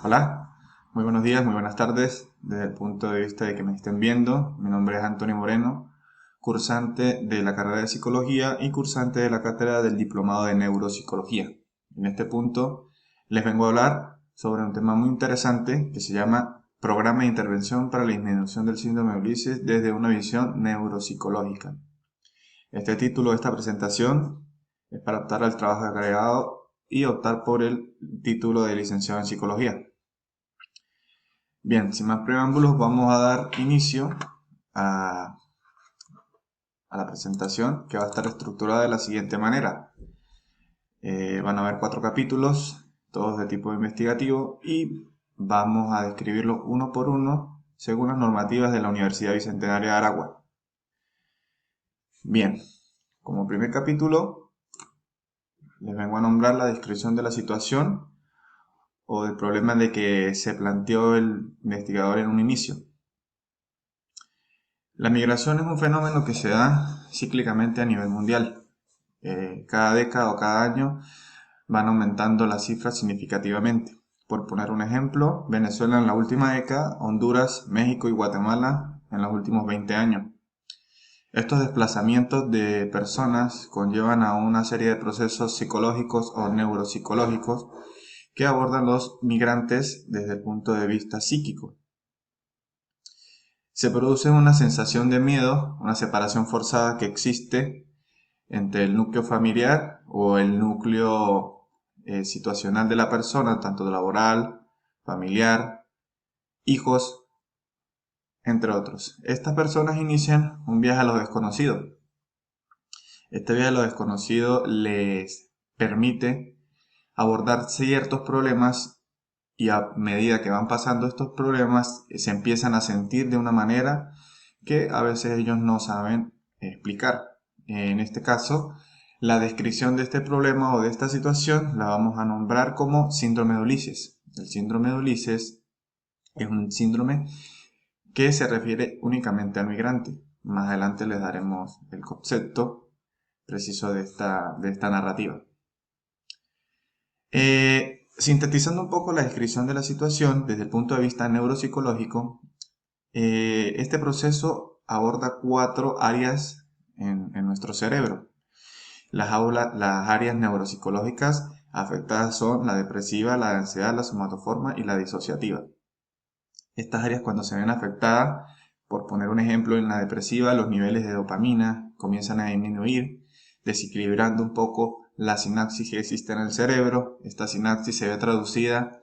Hola, muy buenos días, muy buenas tardes, desde el punto de vista de que me estén viendo. Mi nombre es Antonio Moreno, cursante de la carrera de Psicología y cursante de la cátedra del Diplomado de Neuropsicología. En este punto les vengo a hablar sobre un tema muy interesante que se llama Programa de Intervención para la Disminución del Síndrome de Ulises desde una visión neuropsicológica. Este título de esta presentación es para optar al trabajo agregado y optar por el título de licenciado en Psicología. Bien, sin más preámbulos, vamos a dar inicio a, a la presentación, que va a estar estructurada de la siguiente manera. Van a haber 4 capítulos, todos de tipo investigativo, y vamos a describirlos uno por uno según las normativas de la Universidad Bicentenaria de Aragua. Bien, como primer capítulo, les vengo a nombrar la descripción de la situación o del problema de que se planteó el investigador en un inicio. La migración es un fenómeno que se da cíclicamente a nivel mundial. Cada década o cada año van aumentando las cifras significativamente. Por poner un ejemplo, Venezuela en la última década, Honduras, México y Guatemala en los últimos 20 años. Estos desplazamientos de personas conllevan a una serie de procesos psicológicos o neuropsicológicos que abordan los migrantes desde el punto de vista psíquico. Se produce una sensación de miedo, una separación forzada que existe entre el núcleo familiar o el núcleo situacional de la persona, tanto laboral, familiar, hijos, entre otros. Estas personas inician un viaje a lo desconocido. Este viaje a lo desconocido les permite abordar ciertos problemas y a medida que van pasando estos problemas se empiezan a sentir de una manera que a veces ellos no saben explicar. En este caso, la descripción de este problema o de esta situación la vamos a nombrar como síndrome de Ulises. El síndrome de Ulises es un síndrome que se refiere únicamente al migrante. Más adelante les daremos el concepto preciso de esta narrativa. Sintetizando un poco la descripción de la situación desde el punto de vista neuropsicológico, este proceso aborda 4 áreas en nuestro cerebro. Las áreas neuropsicológicas afectadas son la depresiva, la de ansiedad, la somatoforma y la disociativa. Estas áreas, cuando se ven afectadas, por poner un ejemplo, en la depresiva los niveles de dopamina comienzan a disminuir, desequilibrando un poco la sinapsis que existe en el cerebro. Esta sinapsis se ve traducida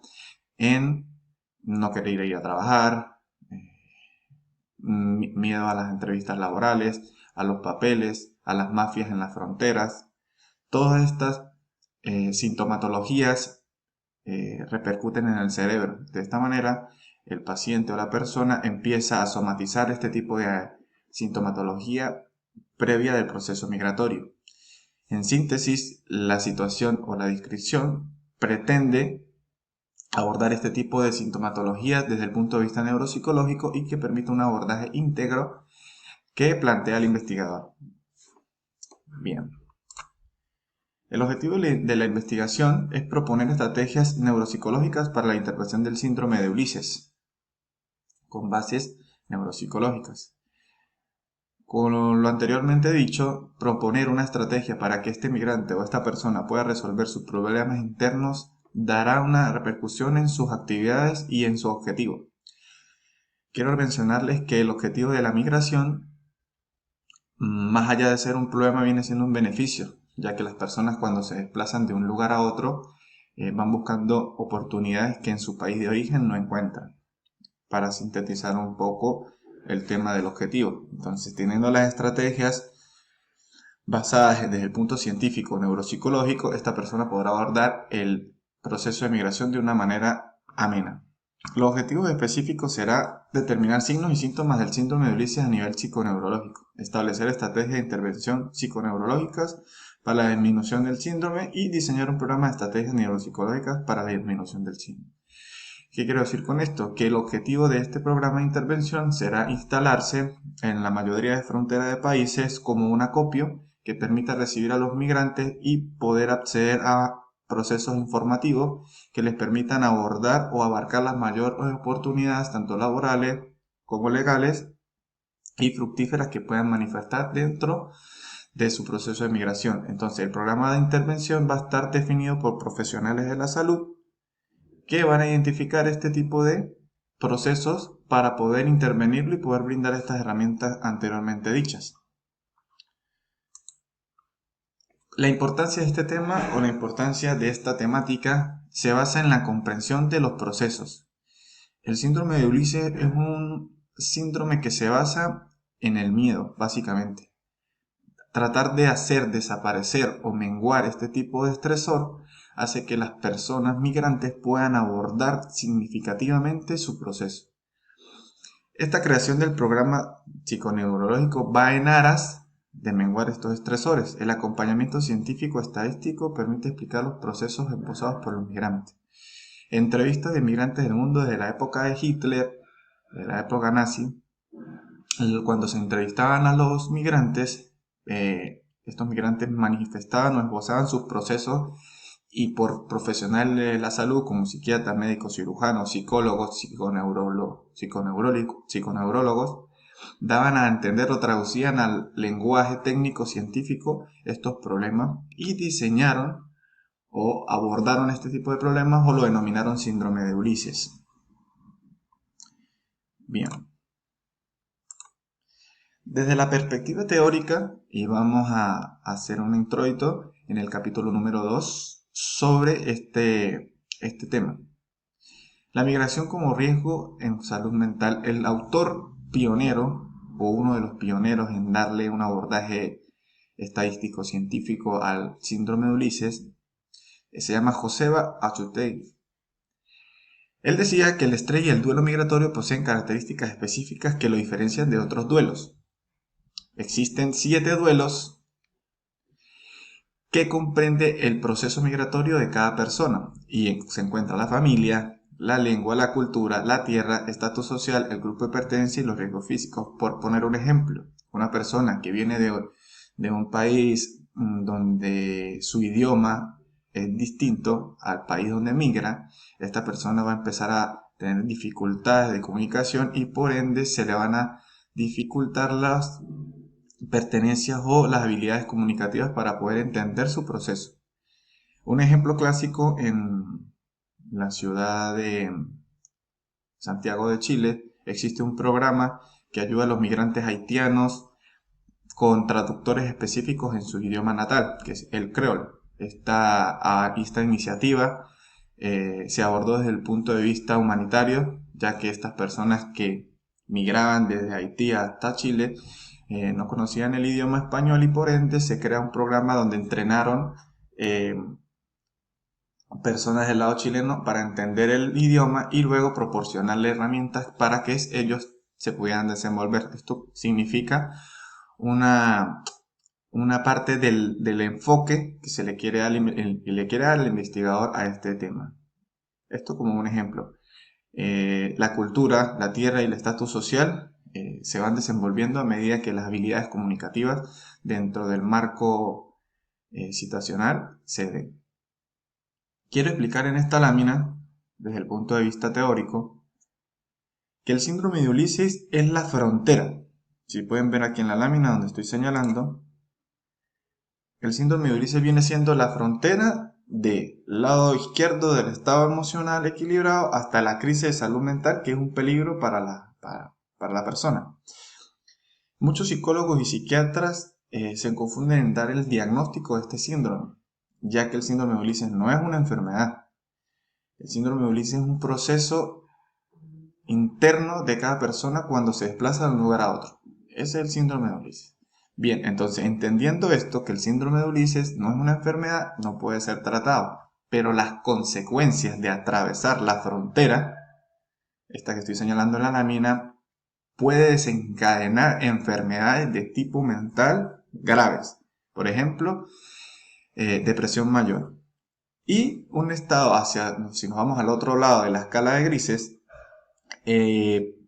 en no querer ir a trabajar, miedo a las entrevistas laborales, a los papeles, a las mafias en las fronteras. Todas estas sintomatologías repercuten en el cerebro. De esta manera, el paciente o la persona empieza a somatizar este tipo de sintomatología previa del proceso migratorio. En síntesis, la situación o la descripción pretende abordar este tipo de sintomatología desde el punto de vista neuropsicológico y que permita un abordaje íntegro que plantea el investigador. Bien. El objetivo de la investigación es proponer estrategias neuropsicológicas para la intervención del síndrome de Ulises, con bases neuropsicológicas. Con lo anteriormente dicho, proponer una estrategia para que este migrante o esta persona pueda resolver sus problemas internos dará una repercusión en sus actividades y en su objetivo. Quiero mencionarles que el objetivo de la migración, más allá de ser un problema, viene siendo un beneficio, ya que las personas cuando se desplazan de un lugar a otro van buscando oportunidades que en su país de origen no encuentran. Para sintetizar un poco el tema del objetivo. Entonces, teniendo las estrategias basadas desde el punto científico neuropsicológico, esta persona podrá abordar el proceso de migración de una manera amena. Los objetivos específicos será determinar signos y síntomas del síndrome de Ulises a nivel psiconeurológico, establecer estrategias de intervención psiconeurológicas para la disminución del síndrome y diseñar un programa de estrategias neuropsicológicas para la disminución del síndrome. ¿Qué quiero decir con esto? Que el objetivo de este programa de intervención será instalarse en la mayoría de fronteras de países como un acopio que permita recibir a los migrantes y poder acceder a procesos informativos que les permitan abordar o abarcar las mayores oportunidades, tanto laborales como legales y fructíferas, que puedan manifestar dentro de su proceso de migración. Entonces, el programa de intervención va a estar definido por profesionales de la salud que van a identificar este tipo de procesos para poder intervenirlo y poder brindar estas herramientas anteriormente dichas. La importancia de este tema o la importancia de esta temática se basa en la comprensión de los procesos. El síndrome de Ulises es un síndrome que se basa en el miedo, básicamente. Tratar de hacer desaparecer o menguar este tipo de estresor hace que las personas migrantes puedan abordar significativamente su proceso. Esta creación del programa psiconeurológico va en aras de menguar estos estresores. El acompañamiento científico estadístico permite explicar los procesos esbozados por los migrantes. Entrevistas de migrantes del mundo desde la época de Hitler, de la época nazi, cuando se entrevistaban a los migrantes, estos migrantes manifestaban o esbozaban sus procesos, y por profesionales de la salud como psiquiatras, médicos, cirujanos, psicólogos, psiconeurólogos, daban a entender o traducían al lenguaje técnico científico estos problemas y diseñaron o abordaron este tipo de problemas o lo denominaron síndrome de Ulises. Bien. Desde la perspectiva teórica, y vamos a hacer un introito en el capítulo número 2 sobre este tema. La migración como riesgo en salud mental. El autor pionero, o uno de los pioneros en darle un abordaje estadístico científico al síndrome de Ulises, se llama Joseba Achutegui. Él decía que el estrés y el duelo migratorio poseen características específicas que lo diferencian de otros duelos. Existen 7 duelos que comprende el proceso migratorio de cada persona, y se encuentra la familia, la lengua, la cultura, la tierra, estatus social, el grupo de pertenencia y los riesgos físicos. Por poner un ejemplo, una persona que viene de un país donde su idioma es distinto al país donde migra, esta persona va a empezar a tener dificultades de comunicación y por ende se le van a dificultar las pertenencias o las habilidades comunicativas para poder entender su proceso. Un ejemplo clásico: en la ciudad de Santiago de Chile existe un programa que ayuda a los migrantes haitianos con traductores específicos en su idioma natal, que es el creol. Esta iniciativa se abordó desde el punto de vista humanitario, ya que estas personas que migraban desde Haití hasta Chile no conocían el idioma español y por ende se crea un programa donde entrenaron personas del lado chileno para entender el idioma y luego proporcionarle herramientas para que ellos se pudieran desenvolver. Esto significa una parte del enfoque que le quiere dar al investigador a este tema. Esto como un ejemplo. La cultura, la tierra y el estatus social se van desenvolviendo a medida que las habilidades comunicativas dentro del marco situacional se den. Quiero explicar en esta lámina, desde el punto de vista teórico, que el síndrome de Ulises es la frontera. Si pueden ver aquí en la lámina donde estoy señalando, el síndrome de Ulises viene siendo la frontera del lado izquierdo del estado emocional equilibrado hasta la crisis de salud mental, que es un peligro para la persona. Muchos psicólogos y psiquiatras se confunden en dar el diagnóstico de este síndrome, ya que el síndrome de Ulises no es una enfermedad. El síndrome de Ulises es un proceso interno de cada persona cuando se desplaza de un lugar a otro. Ese es el síndrome de Ulises. Bien, entonces, entendiendo esto, que el síndrome de Ulises no es una enfermedad, no puede ser tratado, pero las consecuencias de atravesar la frontera, esta que estoy señalando en la lámina, puede desencadenar enfermedades de tipo mental graves. Por ejemplo, depresión mayor. Y un estado si nos vamos al otro lado de la escala de grises,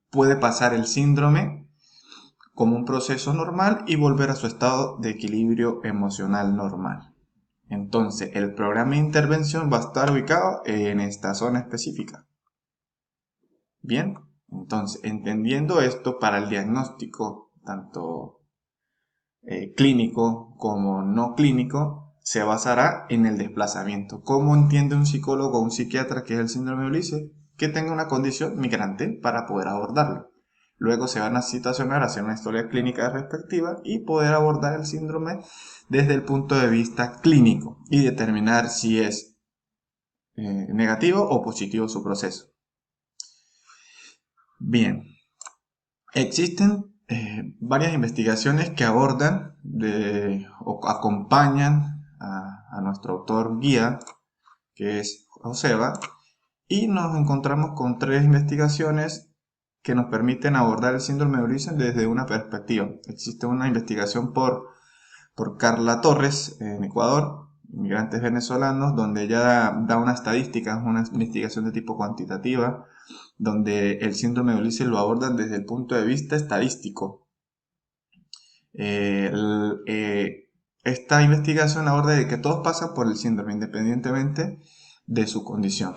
puede pasar el síndrome como un proceso normal y volver a su estado de equilibrio emocional normal. Entonces, el programa de intervención va a estar ubicado en esta zona específica. Bien, entonces, entendiendo esto, para el diagnóstico, tanto clínico como no clínico, se basará en el desplazamiento. ¿Cómo entiende un psicólogo o un psiquiatra que es el síndrome de Ulises? Que tenga una condición migrante para poder abordarlo. Luego se van a situacionar, hacer una historia clínica respectiva y poder abordar el síndrome desde el punto de vista clínico y determinar si es negativo o positivo su proceso. Bien, existen varias investigaciones que abordan o acompañan a nuestro autor guía, que es Joseba, y nos encontramos con 3 investigaciones que nos permiten abordar el síndrome de Ulises desde una perspectiva. Existe una investigación por Carla Torres en Ecuador, inmigrantes venezolanos, donde ella da una estadística, una investigación de tipo cuantitativa, donde el síndrome de Ulises lo abordan desde el punto de vista estadístico. Esta investigación aborda de que todos pasan por el síndrome independientemente de su condición.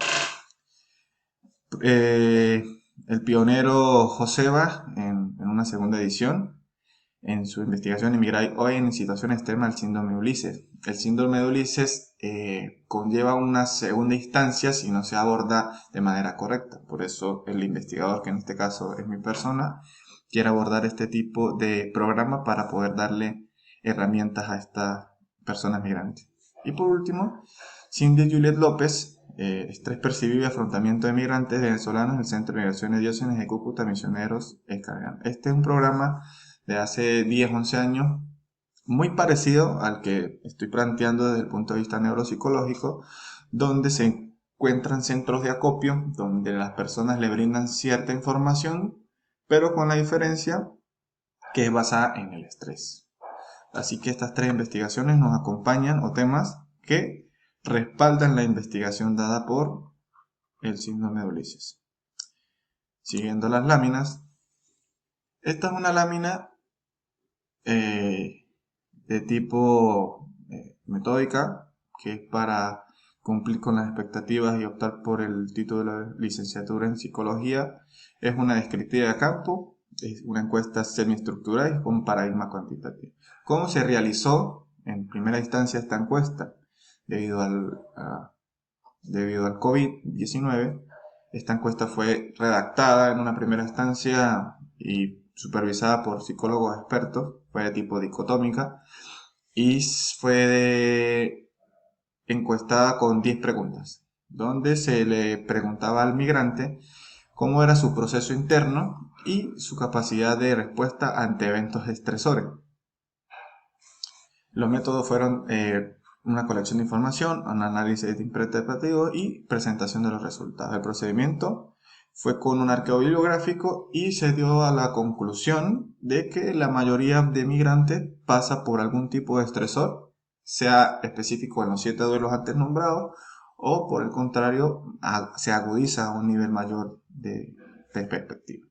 El pionero Joseba, en una segunda edición, en su investigación Emigrar hoy en situación extrema del síndrome de Ulises. El síndrome de Ulises conlleva una segunda instancia si no se aborda de manera correcta. Por eso el investigador, que en este caso es mi persona, quiere abordar este tipo de programa para poder darle herramientas a estas personas migrantes. Y por último, Cindy Juliet López, Estrés percibido y afrontamiento de migrantes venezolanos en el Centro de Migraciones Diócenes de Cúcuta, Misioneros, Escargán. Este es un programa de hace 10-11 años, muy parecido al que estoy planteando desde el punto de vista neuropsicológico, donde se encuentran centros de acopio, donde las personas le brindan cierta información, pero con la diferencia que es basada en el estrés. Así que estas 3 investigaciones nos acompañan, o temas que respaldan la investigación dada por el síndrome de Ulises. Siguiendo las láminas, esta es una lámina de tipo metódica, que es para cumplir con las expectativas y optar por el título de la licenciatura en psicología. Es una descriptiva de campo, es una encuesta semiestructurada y con un paradigma cuantitativo. ¿Cómo se realizó en primera instancia esta encuesta? Debido al COVID-19, esta encuesta fue redactada en una primera instancia y supervisada por psicólogos expertos, fue de tipo dicotómica y fue encuestada con 10 preguntas, donde se le preguntaba al migrante cómo era su proceso interno y su capacidad de respuesta ante eventos estresores. Los métodos fueron una colección de información, un análisis interpretativo y presentación de los resultados. El procedimiento fue con un arqueo bibliográfico y se dio a la conclusión de que la mayoría de migrantes pasa por algún tipo de estresor, sea específico en los 7 duelos antes nombrados, o por el contrario, se agudiza a un nivel mayor de perspectiva.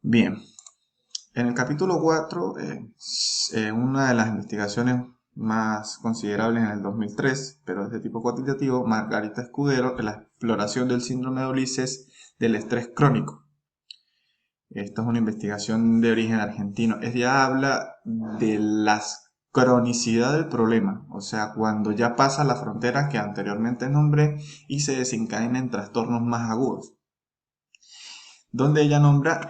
Bien. En el capítulo 4, una de las investigaciones más considerables en el 2003, pero es de tipo cuantitativo, Margarita Escudero, la exploración del síndrome de Ulises del estrés crónico. Esta es una investigación de origen argentino. Ella habla de la cronicidad del problema, o sea, cuando ya pasa la frontera que anteriormente nombré y se desencadenan trastornos más agudos. Donde ella nombra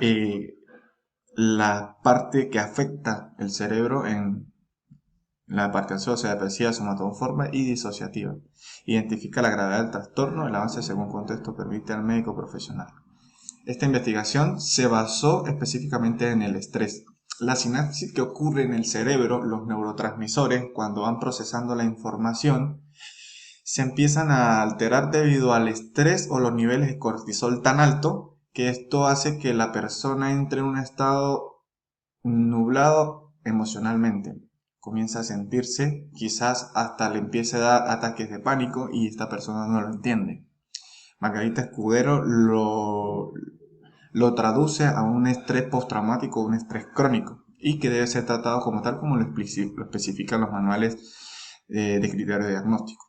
la parte que afecta el cerebro en la parte ansiosa, depresiva, somatoforme y disociativa. Identifica la gravedad del trastorno, el avance según contexto permite al médico profesional. Esta investigación se basó específicamente en el estrés. La sinapsis que ocurre en el cerebro, los neurotransmisores, cuando van procesando la información, se empiezan a alterar debido al estrés o los niveles de cortisol tan alto que esto hace que la persona entre en un estado nublado emocionalmente. Comienza a sentirse, quizás hasta le empiece a dar ataques de pánico y esta persona no lo entiende. Margarita Escudero lo traduce a un estrés postraumático, un estrés crónico, y que debe ser tratado como tal como lo especifican los manuales de criterio diagnóstico.